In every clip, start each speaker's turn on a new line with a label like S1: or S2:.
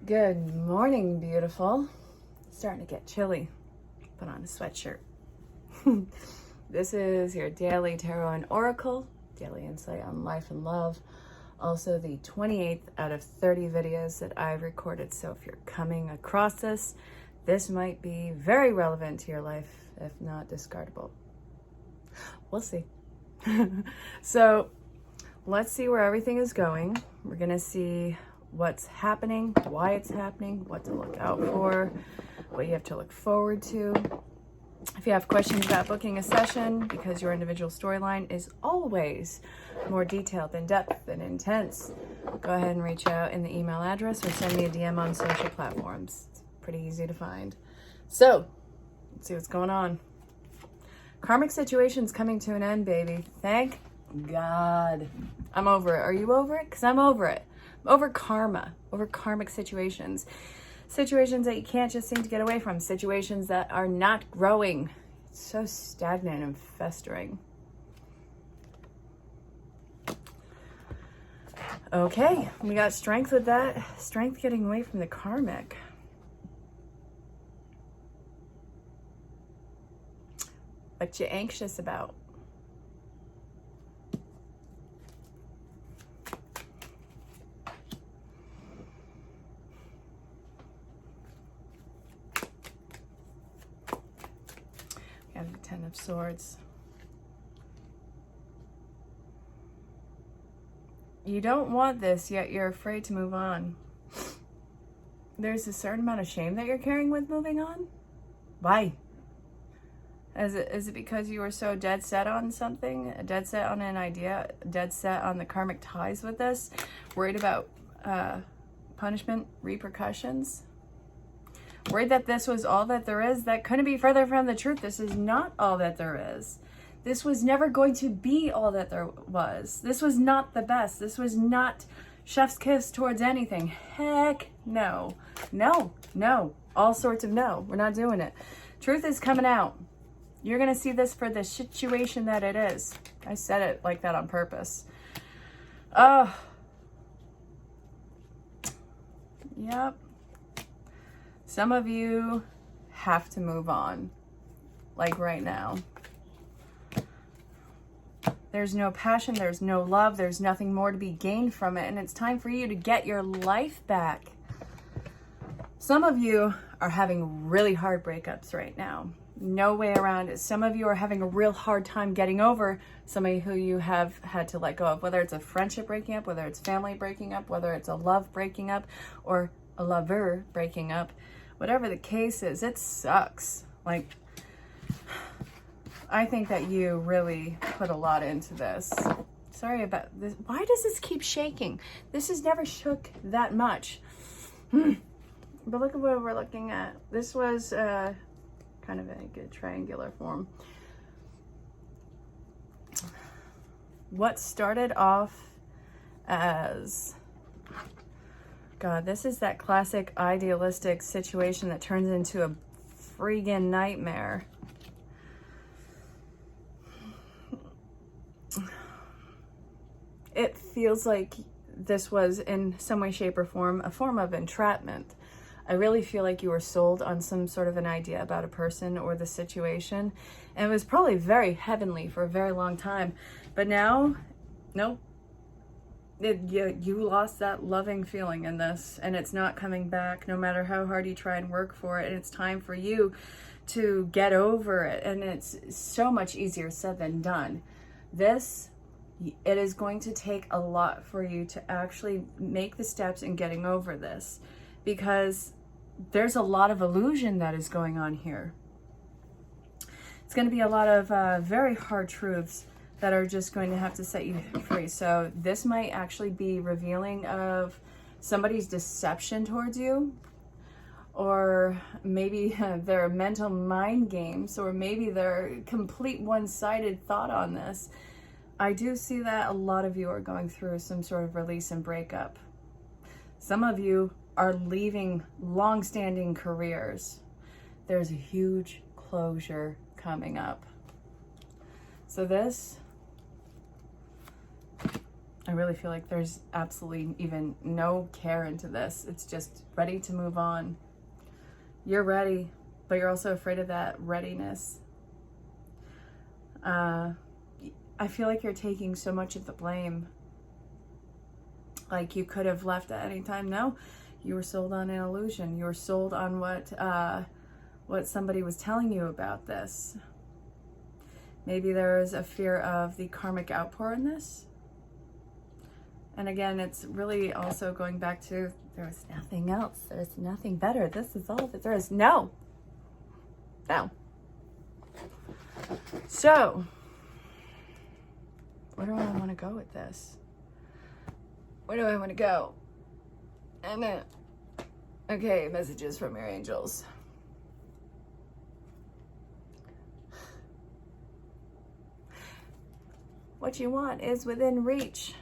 S1: Good morning, beautiful. It's starting to get chilly. Put on a sweatshirt. This is your daily tarot and oracle, daily insight on life and love. Also the 28th out of 30 videos that I've recorded. So if you're coming across this might be very relevant to your life, if not discardable. We'll see. So let's see where everything is going. We're gonna see what's happening, why it's happening, what to look out for, what you have to look forward to. If you have questions about booking a session, because your individual storyline is always more detailed, in depth, and intense, go ahead and reach out in the email address or send me a DM on social platforms. It's pretty easy to find. So, let's see what's going on. Karmic situation's coming to an end, baby. Thank God. I'm over it. Are you over it? Because I'm over it. I'm over karma, over karmic situations. Situations that you can't just seem to get away from. Situations that are not growing. It's so stagnant and festering. Okay, we got strength with that. Strength getting away from the karmic. What you anxious about? We have the Ten of Swords. You don't want this, yet you're afraid to move on. There's a certain amount of shame that you're carrying with moving on. Why? Is it because you were so dead set on something, dead set on an idea, dead set on the karmic ties with this, worried about punishment, repercussions, worried that this was all that there is? That couldn't be further from the truth. This is not all that there is. This was never going to be all that there was. This was not the best. This was not chef's kiss towards anything. Heck no. No, no. All sorts of no. We're not doing it. Truth is coming out. You're going to see this for the situation that it is. I said it like that on purpose. Oh. Yep. Some of you have to move on. Like right now. There's no passion. There's no love. There's nothing more to be gained from it. And it's time for you to get your life back. Some of you are having really hard breakups right now. No way around it. Some of you are having a real hard time getting over somebody who you have had to let go of, whether it's a friendship breaking up, whether it's family breaking up, whether it's a love breaking up, or a lover breaking up. Whatever the case is, it sucks. Like, I think that you really put a lot into this. Sorry about this. Why does this keep shaking? This has never shook that much. But look at what we're looking at. This was kind of in a good triangular form. What started off as, God, this is that classic idealistic situation that turns into a friggin' nightmare. It feels like this was in some way, shape, or form a form of entrapment. I really feel like you were sold on some sort of an idea about a person or the situation. And it was probably very heavenly for a very long time. But now, nope. You lost that loving feeling in this. And it's not coming back no matter how hard you try and work for it. And it's time for you to get over it. And it's so much easier said than done. It is going to take a lot for you to actually make the steps in getting over this. Because there's a lot of illusion that is going on here. It's going to be a lot of very hard truths that are just going to have to set you free. So this might actually be revealing of somebody's deception towards you, or maybe their mental mind games, or maybe their complete one-sided thought on this. I do see that a lot of you are going through some sort of release and breakup. Some of you are leaving long-standing careers. There's a huge closure coming up. So this I really feel like there's absolutely even no care into this. It's just ready to move on. You're ready, but you're also afraid of that readiness. I feel like you're taking so much of the blame. Like you could have left at any time. No, you were sold on an illusion. You were sold on what somebody was telling you about this. Maybe there is a fear of the karmic outpour in this. And again, it's really also going back to, there's nothing else. There's nothing better. This is all that there is. No. No. So, where do I want to go with this? Where do I want to go? And then, okay, messages from your angels. What you want is within reach.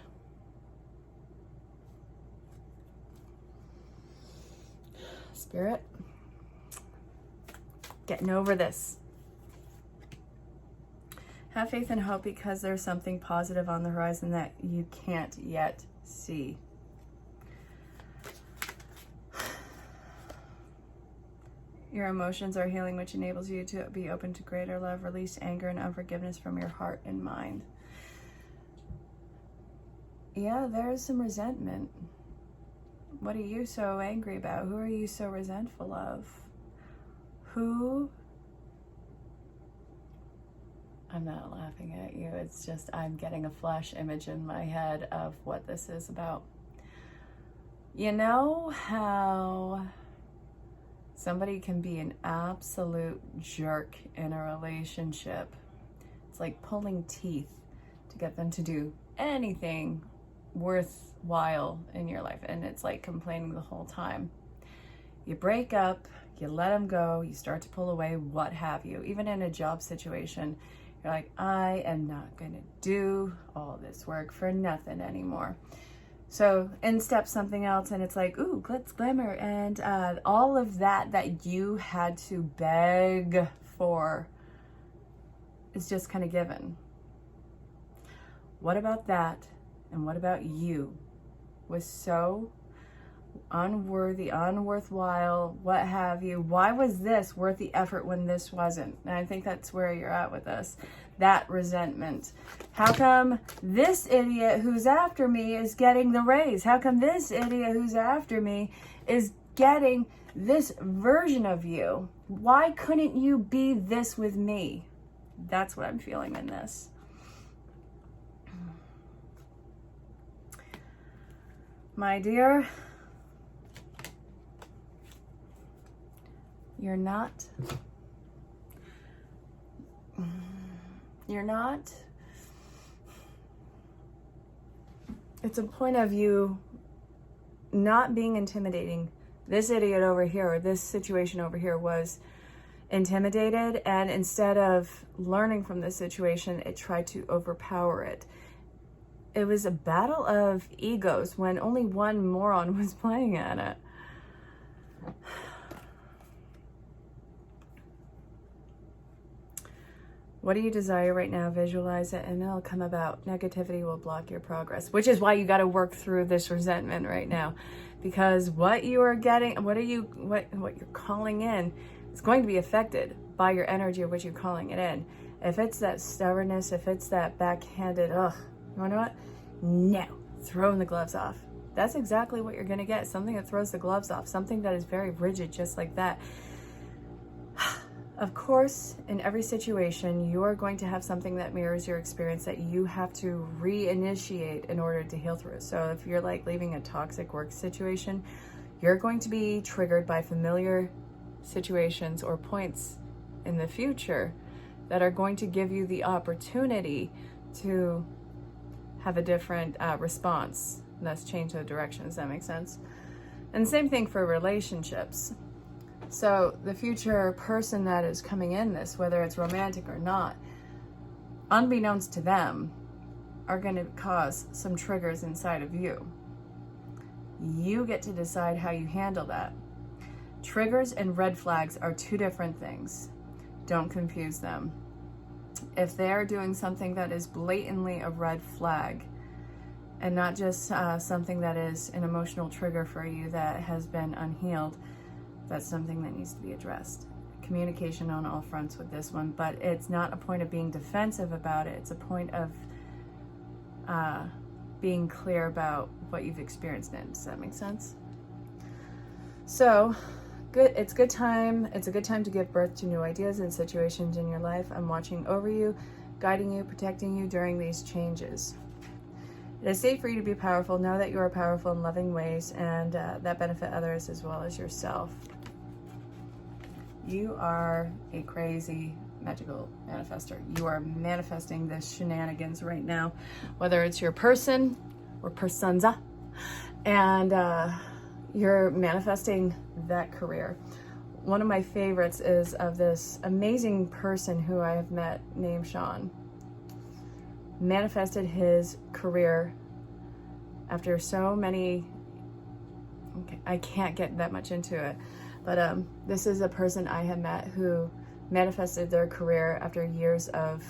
S1: Spirit, getting over this. Have faith and hope because there's something positive on the horizon that you can't yet see. Your emotions are healing, which enables you to be open to greater love. Release anger and unforgiveness from your heart and mind. Yeah, there is some resentment. What are you so angry about? Who are you so resentful of? Who? I'm not laughing at you. It's just I'm getting a flash image in my head of what this is about. You know how somebody can be an absolute jerk in a relationship? It's like pulling teeth to get them to do anything worthwhile in your life, and it's like complaining the whole time. You break up, you let them go, you start to pull away, what have you. Even in a job situation, you're like, I am not gonna do all this work for nothing anymore. So in steps something else, and it's like, ooh, glitz, glamour, and all of that you had to beg for is just kind of given. What about that? And what about you was so unworthy, unworthwhile, what have you? Why was this worth the effort when this wasn't? And I think that's where you're at with us. That resentment. How come this idiot who's after me is getting the raise? How come this idiot who's after me is getting this version of you? Why couldn't you be this with me? That's what I'm feeling in this. My dear, you're not, it's a point of you not being intimidating. This idiot over here, or this situation over here was intimidated, and instead of learning from this situation, it tried to overpower it. It was a battle of egos when only one moron was playing at it. What do you desire right now? Visualize it and it'll come about. Negativity will block your progress, which is why you got to work through this resentment right now, because what you are getting, what you're calling in is going to be affected by your energy of what you're calling it in. If it's that stubbornness, if it's that backhanded, you know what? No, throwing the gloves off. That's exactly what you're going to get. Something that throws the gloves off. Something that is very rigid, just like that. Of course, in every situation, you are going to have something that mirrors your experience that you have to reinitiate in order to heal through. So if you're like leaving a toxic work situation, you're going to be triggered by familiar situations or points in the future that are going to give you the opportunity to have a different response, and thus change the direction. Does that make sense? And same thing for relationships. So the future person that is coming in this, whether it's romantic or not, unbeknownst to them, are going to cause some triggers inside of you. You get to decide how you handle that. Triggers and red flags are two different things. Don't confuse them. If they're doing something that is blatantly a red flag, and not just something that is an emotional trigger for you that has been unhealed. That's something that needs to be addressed. Communication on all fronts with this one, but it's not a point of being defensive about it. It's a point of being clear about what you've experienced in it. Does that make sense? So, it's a good time to give birth to new ideas and situations in your life. I'm watching over you, guiding you, protecting you during these changes. It is safe for you to be powerful. Know that you are powerful in loving ways and that benefit others as well as yourself. You are a crazy magical manifester. You are manifesting this shenanigans right now, whether it's your person or persons, and you're manifesting that career. One of my favorites is of this amazing person who I have met named Sean. Manifested his career after so many, I can't get that much into it, but this is a person I have met who manifested their career after years of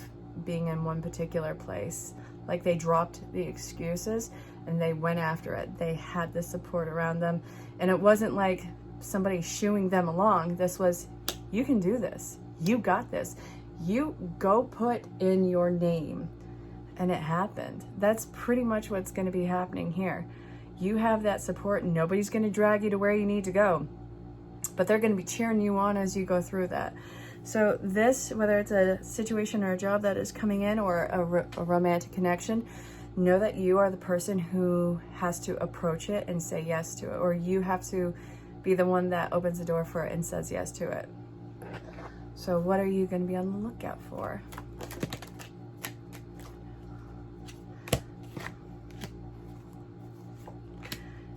S1: being in one particular place. Like, they dropped the excuses and they went after it. They had the support around them, and it wasn't like somebody shooing them along. This was, you can do this, you got this, you go put in your name. And it happened. That's pretty much what's going to be happening here. You have that support, and nobody's going to drag you to where you need to go, but they're going to be cheering you on as you go through that. So this, whether it's a situation or a job that is coming in, or a romantic connection, know that you are the person who has to approach it and say yes to it, or you have to be the one that opens the door for it and says yes to it. So what are you going to be on the lookout for?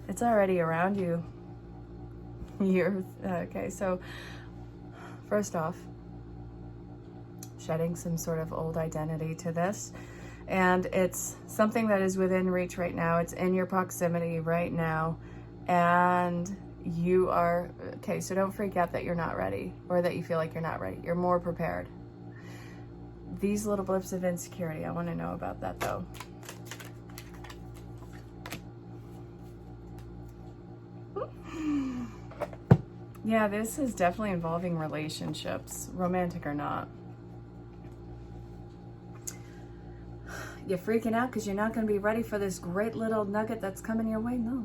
S1: It's already around you. Okay, so first off, shedding some sort of old identity to this. And it's something that is within reach right now. It's in your proximity right now. And you are, okay, so don't freak out that you're not ready, or that you feel like you're not ready. You're more prepared. These little blips of insecurity, I want to know about that though. Yeah, this is definitely involving relationships, romantic or not. You're freaking out because you're not going to be ready for this great little nugget that's coming your way. No.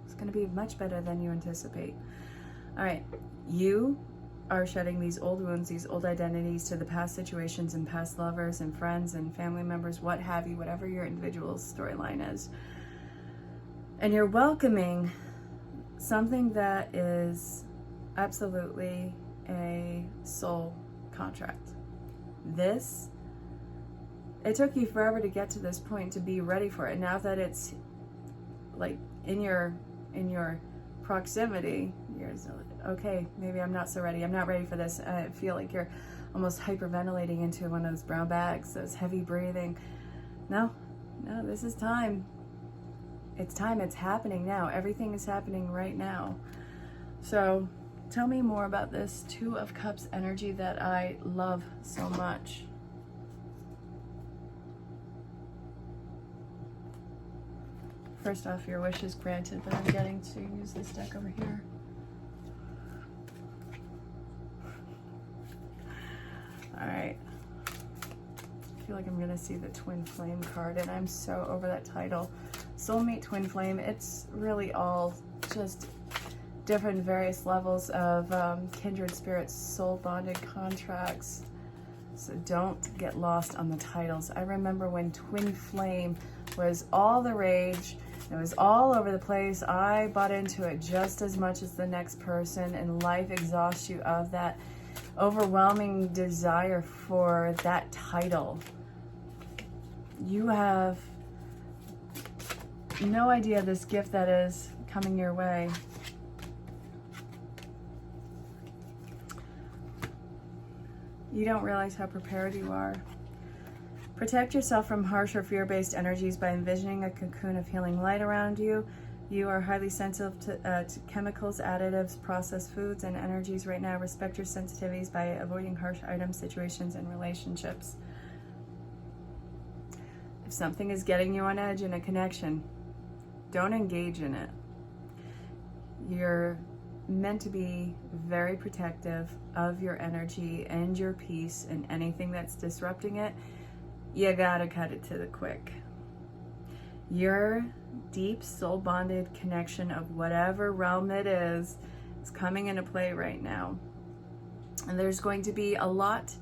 S1: It's going to be much better than you anticipate. All right. You are shedding these old wounds, these old identities to the past situations and past lovers and friends and family members, what have you, whatever your individual storyline is. And you're welcoming something that is absolutely a soul contract. It took you forever to get to this point to be ready for it. Now that it's like in your proximity, you're okay, maybe I'm not so ready. I'm not ready for this. I feel like you're almost hyperventilating into one of those brown bags, those heavy breathing. No, this is time. It's time. It's happening now. Everything is happening right now. So tell me more about this Two of Cups energy that I love so much. First off, your wish is granted, but I'm getting to use this deck over here. All right. I feel like I'm gonna see the Twin Flame card, and I'm so over that title. Soulmate, Twin Flame, it's really all just different various levels of kindred spirits, soul bonded contracts. So don't get lost on the titles. I remember when Twin Flame was all the rage. It was all over the place. I bought into it just as much as the next person, and life exhausts you of that overwhelming desire for that title. You have no idea this gift that is coming your way. You don't realize how prepared you are. Protect yourself from harsh or fear-based energies by envisioning a cocoon of healing light around you. You are highly sensitive to chemicals, additives, processed foods, and energies right now. Respect your sensitivities by avoiding harsh items, situations, and relationships. If something is getting you on edge in a connection, don't engage in it. You're meant to be very protective of your energy and your peace, and anything that's disrupting it, you gotta cut it to the quick. Your deep soul bonded connection of whatever realm it is coming into play right now. And there's going to be a lot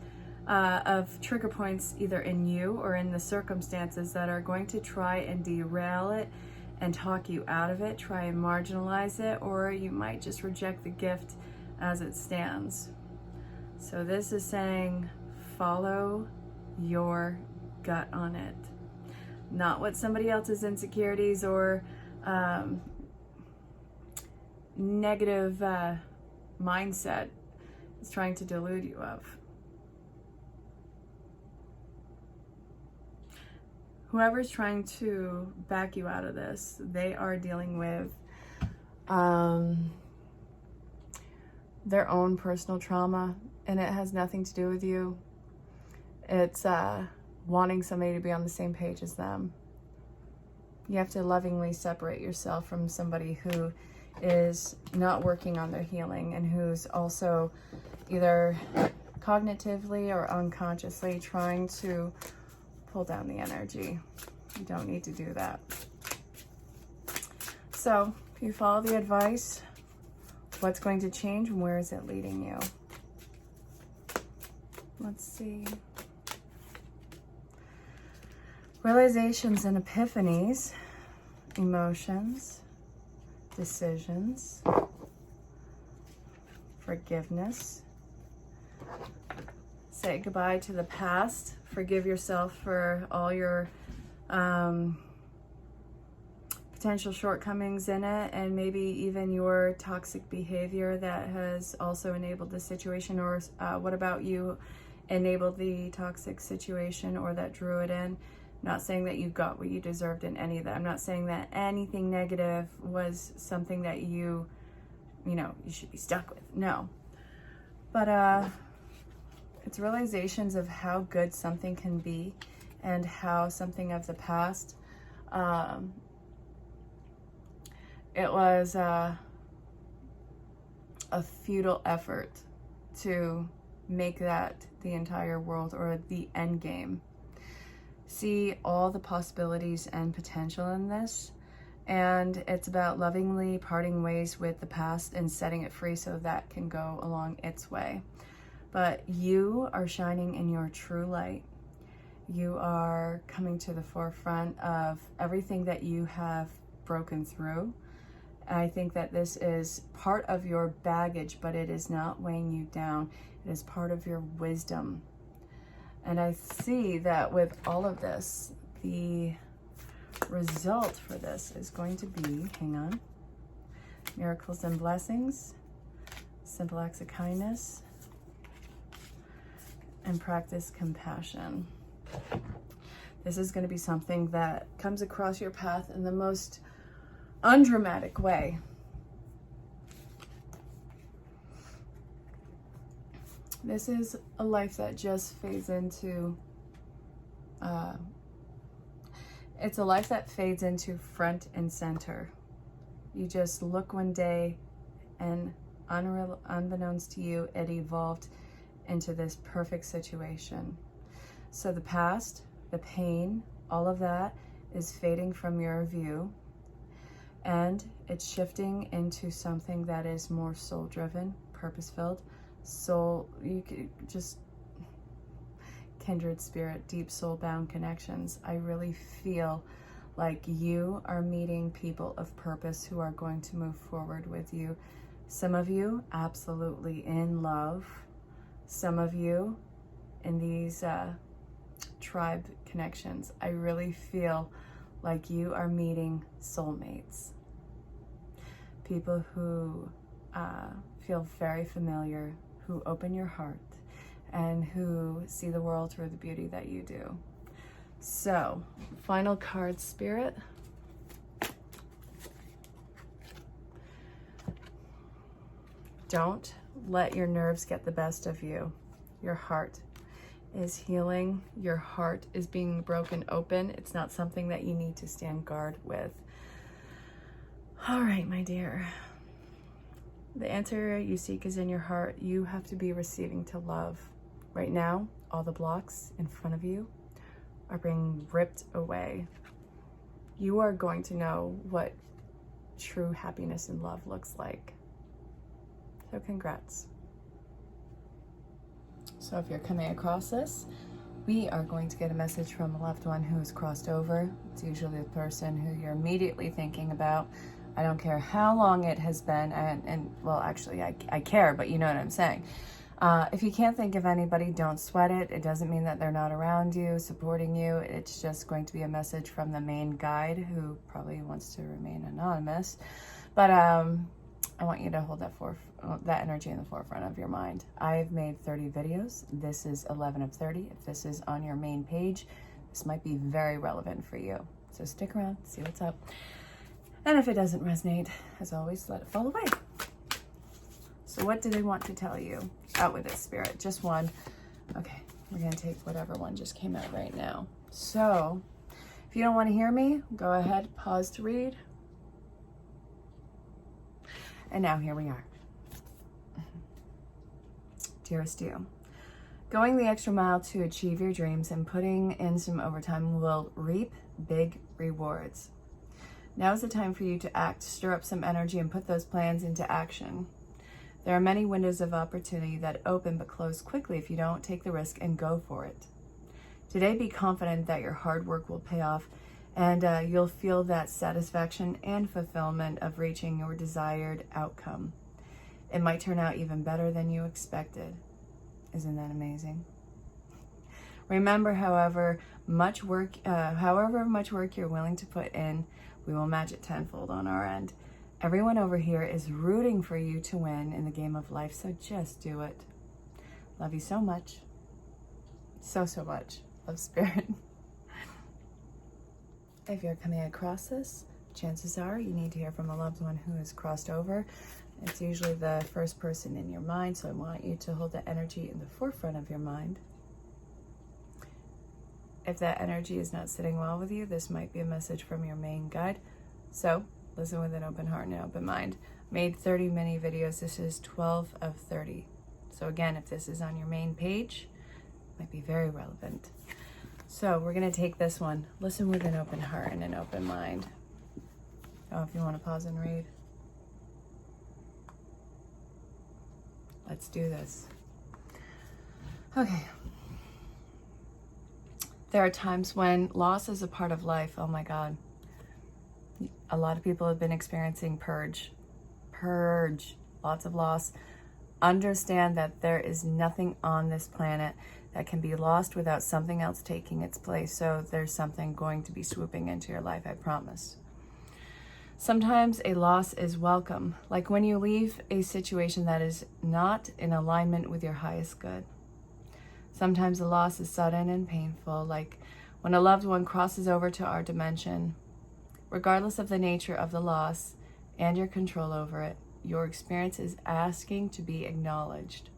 S1: of trigger points either in you or in the circumstances that are going to try and derail it and talk you out of it, try and marginalize it, or you might just reject the gift as it stands. So this is saying, follow your gut on it. Not what somebody else's insecurities or negative mindset is trying to delude you of. Whoever's trying to back you out of this, they are dealing with their own personal trauma, and it has nothing to do with you. It's wanting somebody to be on the same page as them. You have to lovingly separate yourself from somebody who is not working on their healing and who's also either cognitively or unconsciously trying to pull down the energy. You don't need to do that. So if you follow the advice, what's going to change and where is it leading you? Let's see. Realizations and epiphanies, emotions, decisions, forgiveness. Say goodbye to the past. Forgive yourself for all your potential shortcomings in it, and maybe even your toxic behavior that has also enabled the situation, or what about you enabled the toxic situation or that drew it in. Not saying that you got what you deserved in any of that. I'm not saying that anything negative was something that you should be stuck with. No. But it's realizations of how good something can be and how something of the past, it was a futile effort to make that the entire world or the end game. See all the possibilities and potential in this, and it's about lovingly parting ways with the past and setting it free so that can go along its way. But you are shining in your true light. You are coming to the forefront of everything that you have broken through. I think that this is part of your baggage, but it is not weighing you down. It is part of your wisdom. And I see that with all of this, the result for this is going to be, hang on, miracles and blessings, simple acts of kindness, and practice compassion. This is going to be something that comes across your path in the most undramatic way. This is a life that just fades into, it's a life that fades into front and center. You just look one day and unbeknownst to you, it evolved into this perfect situation. So the past, the pain, all of that is fading from your view, and it's shifting into something that is more soul-driven, purpose-filled, soul, you could just kindred spirit, deep soul-bound connections. I really feel like you are meeting people of purpose who are going to move forward with you. Some of you absolutely in love. Some of you in these tribe connections. I really feel like you are meeting soulmates. People who feel very familiar, who open your heart, and who see the world through the beauty that you do. So, final card, Spirit. Don't let your nerves get the best of you, your heart. is healing. Your heart is being broken open. It's not something that you need to stand guard with. All right, my dear. The answer you seek is in your heart. You have to be receiving to love. Right now, all the blocks in front of you are being ripped away. You are going to know what true happiness and love looks like. So congrats. So if you're coming across this, we are going to get a message from a loved one who has crossed over. It's usually the person who you're immediately thinking about. I don't care how long it has been, and well, actually, I care, but you know what I'm saying. If you can't think of anybody, don't sweat it. It doesn't mean that they're not around you, supporting you. It's just going to be a message from the main guide, who probably wants to remain anonymous. But I want you to hold that energy in the forefront of your mind. I've made 30 videos. This is 11 of 30. If this is on your main page, this might be very relevant for you. So stick around, see what's up. And if it doesn't resonate, as always, let it fall away. So what do they want to tell you out with this, Spirit? Just one. Okay, we're going to take whatever one just came out right now. So if you don't want to hear me, go ahead, pause to read. And now here we are. Dearest you, going the extra mile to achieve your dreams and putting in some overtime will reap big rewards. Now is the time for you to act, stir up some energy, and put those plans into action. There are many windows of opportunity that open but close quickly if you don't take the risk and go for it. Today, be confident that your hard work will pay off, and you'll feel that satisfaction and fulfillment of reaching your desired outcome. It might turn out even better than you expected. Isn't that amazing? Remember, however much work you're willing to put in, we will match it tenfold on our end. Everyone over here is rooting for you to win in the game of life, so just do it. Love you so much. So much. Love, Spirit. If you're coming across this, chances are you need to hear from a loved one who has crossed over. It's usually the first person in your mind, so I want you to hold that energy in the forefront of your mind. If that energy is not sitting well with you, this might be a message from your main guide. So listen with an open heart and an open mind. Made 30 mini videos. This is 12 of 30. So again, if this is on your main page, it might be very relevant. So we're going to take this one. Listen with an open heart and an open mind. Oh, if you want to pause and read. Let's do this. Okay. There are times when loss is a part of life. Oh my God. A lot of people have been experiencing purge, lots of loss. Understand that there is nothing on this planet that can be lost without something else taking its place. So there's something going to be swooping into your life, I promise. Sometimes a loss is welcome, like when you leave a situation that is not in alignment with your highest good. Sometimes the loss is sudden and painful, like when a loved one crosses over to our dimension. Regardless of the nature of the loss and your control over it, your experience is asking to be acknowledged.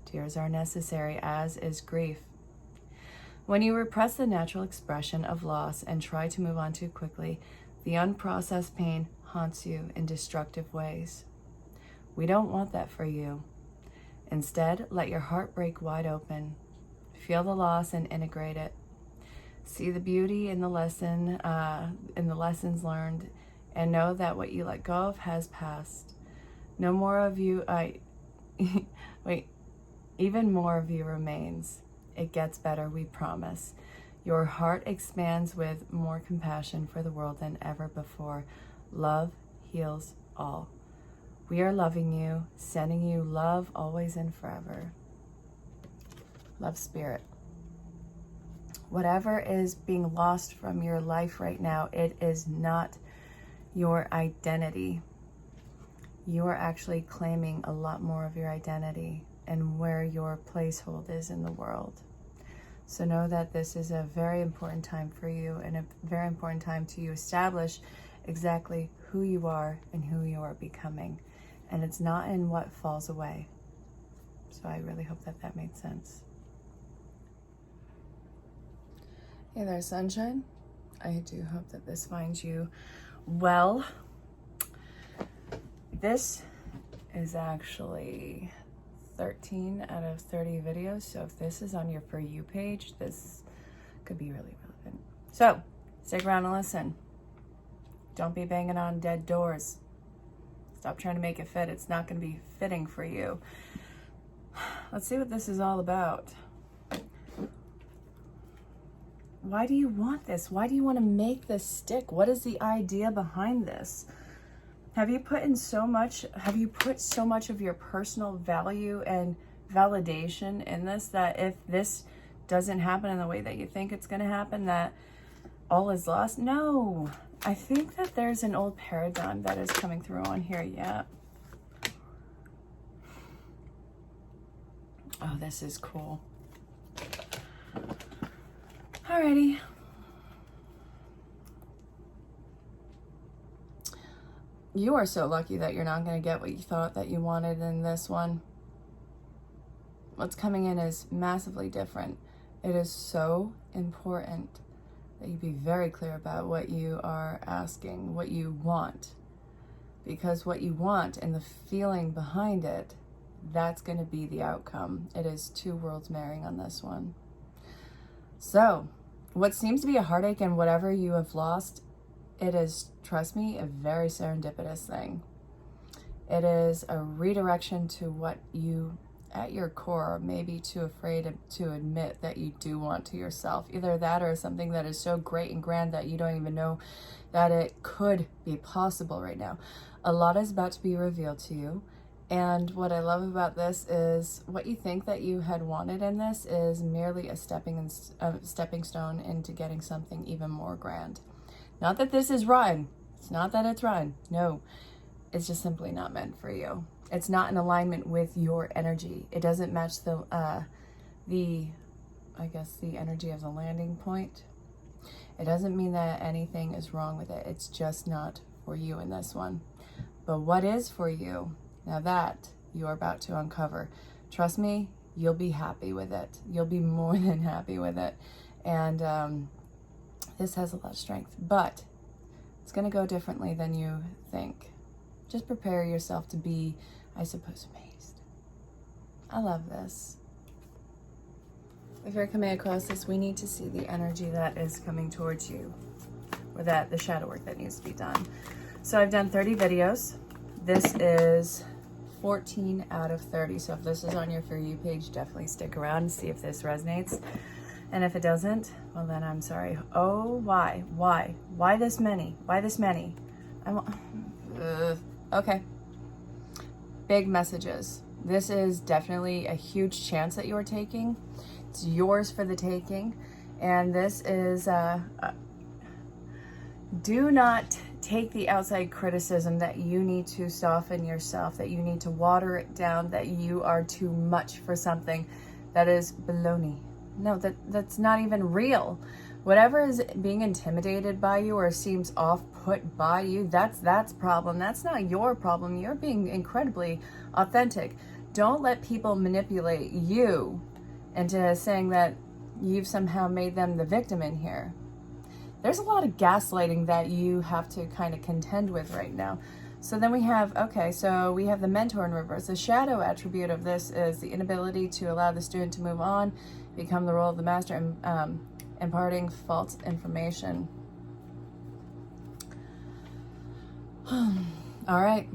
S1: Tears are necessary, as is grief. When you repress the natural expression of loss and try to move on too quickly, the unprocessed pain haunts you in destructive ways. We don't want that for you. Instead, let your heart break wide open. Feel the loss and integrate it. See the beauty in the lessons learned, and know that what you let go of has passed. No more of you, even more of you remains. It gets better, we promise. Your heart expands with more compassion for the world than ever before. Love heals all. We are loving you, sending you love always and forever. Love, Spirit. Whatever is being lost from your life right now, it is not your identity. You are actually claiming a lot more of your identity and where your placehold is in the world. So know that this is a very important time for you, and a very important time to you establish exactly who you are and who you are becoming. And it's not in what falls away. So I really hope that that made sense. Hey there, sunshine. I do hope that this finds you well. This is actually 13 out of 30 videos, so if this is on your For You page, this could be really relevant. So, stick around and listen. Don't be banging on dead doors. Stop trying to make it fit. It's not going to be fitting for you. Let's see what this is all about. Why do you want this? Why do you want to make this stick? What is the idea behind this? Have you put so much of your personal value and validation in this, that if this doesn't happen in the way that you think it's going to happen, that all is lost? No. I think that there's an old paradigm that is coming through on here. Yeah. Oh, this is cool. Alrighty. You are so lucky that you're not going to get what you thought that you wanted in this one. What's coming in is massively different. It is so important that you be very clear about what you are asking, what you want. Because what you want and the feeling behind it, that's going to be the outcome. It is two worlds marrying on this one. So, what seems to be a heartache in whatever you have lost, it is, trust me, a very serendipitous thing. It is a redirection to what you, at your core, are maybe too afraid to admit that you do want to yourself. Either that or something that is so great and grand that you don't even know that it could be possible right now. A lot is about to be revealed to you. And what I love about this is what you think that you had wanted in this is merely a stepping stone into getting something even more grand. Not that this is rotten. It's not that it's rotten. No, it's just simply not meant for you. It's not in alignment with your energy. It doesn't match the energy of the landing point. It doesn't mean that anything is wrong with it. It's just not for you in this one. But what is for you? Now that you are about to uncover, trust me, you'll be happy with it. You'll be more than happy with it. And this has a lot of strength, but it's going to go differently than you think. Just prepare yourself to be, I suppose, amazed. I love this. If you're coming across this, we need to see the energy that is coming towards you, or that the shadow work that needs to be done. So I've done 30 videos. This is 14 out of 30. So if this is on your For You page, definitely stick around and see if this resonates. And if it doesn't, well then I'm sorry. Oh, why? Why this many? Why this many? Okay. Big messages. This is definitely a huge chance that you are taking. It's yours for the taking. And this is, do not take the outside criticism that you need to soften yourself, that you need to water it down, that you are too much for something. That is baloney. No, that's not even real. Whatever is being intimidated by you or seems off-put by you, that's problem. That's not your problem. You're being incredibly authentic. Don't let people manipulate you into saying that you've somehow made them the victim in here. There's a lot of gaslighting that you have to kind of contend with right now. So then we have the mentor in reverse. The shadow attribute of this is the inability to allow the student to move on, become the role of the master, and imparting false information. All right.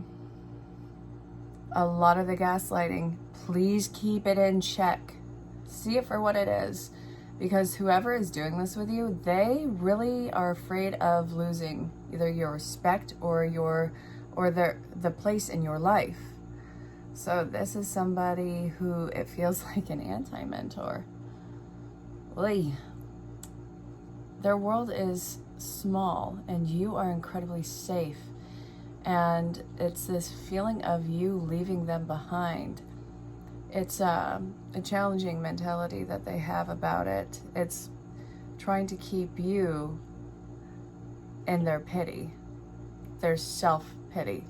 S1: A lot of the gaslighting, please keep it in check. See it for what it is. Because whoever is doing this with you, they really are afraid of losing either your respect or the place in your life. So this is somebody who it feels like an anti-mentor. Oy. Their world is small and you are incredibly safe. And it's this feeling of you leaving them behind. It's a challenging mentality that they have about it. It's trying to keep you in their pity, their self-pity.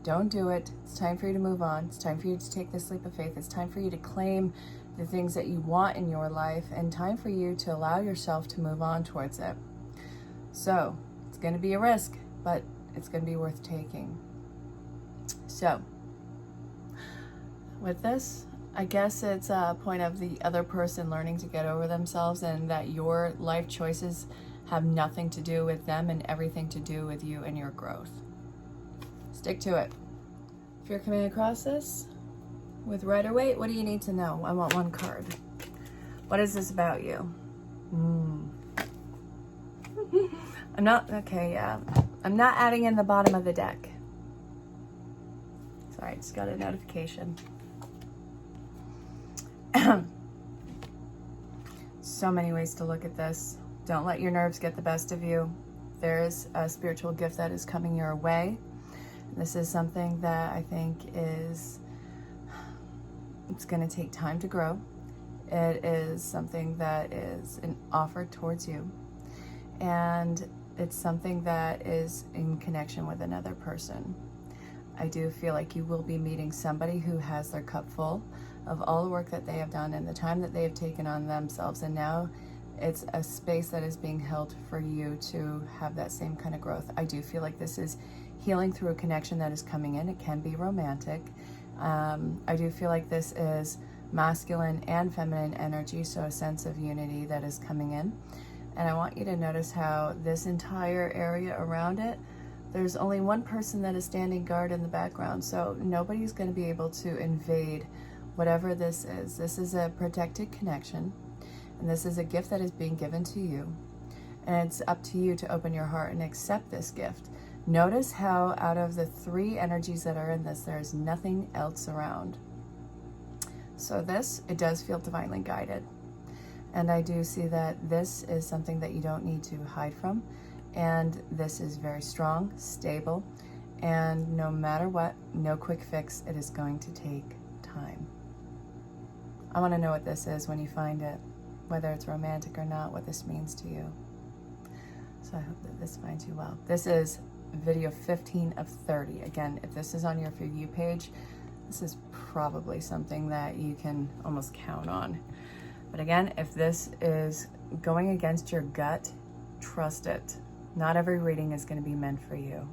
S1: Don't do it. It's time for you to move on. It's time for you to take this leap of faith. It's time for you to claim the things that you want in your life, and time for you to allow yourself to move on towards it. So it's going to be a risk, but it's going to be worth taking. So with this, I guess it's a point of the other person learning to get over themselves, and that your life choices have nothing to do with them and everything to do with you and your growth. Stick to it. If you're coming across this with Rider-Waite, what do you need to know? I want one card. What is this about you? I'm not adding in the bottom of the deck. Sorry, I just got a notification. So many ways to look at this. Don't let your nerves get the best of you. There is a spiritual gift that is coming your way. This is something that I think it's going to take time to grow. It is something that is an offer towards you. And it's something that is in connection with another person. I do feel like you will be meeting somebody who has their cup full of all the work that they have done and the time that they have taken on themselves. And now it's a space that is being held for you to have that same kind of growth. I do feel like this is healing through a connection that is coming in. It can be romantic. I do feel like this is masculine and feminine energy, so a sense of unity that is coming in. And I want you to notice how this entire area around it, there's only one person that is standing guard in the background, so nobody's going to be able to invade whatever this is. This is a protected connection, and this is a gift that is being given to you. And it's up to you to open your heart and accept this gift. Notice how out of the three energies that are in this, there's nothing else around. So this, it does feel divinely guided. And I do see that this is something that you don't need to hide from. And this is very strong, stable, and no matter what, no quick fix. It is going to take time. I want to know what this is when you find it, whether it's romantic or not, what this means to you. So I hope that this finds you well. This is video 15 of 30. Again, if this is on your For You page, this is probably something that you can almost count on. But again, if this is going against your gut, trust it. Not every reading is going to be meant for you.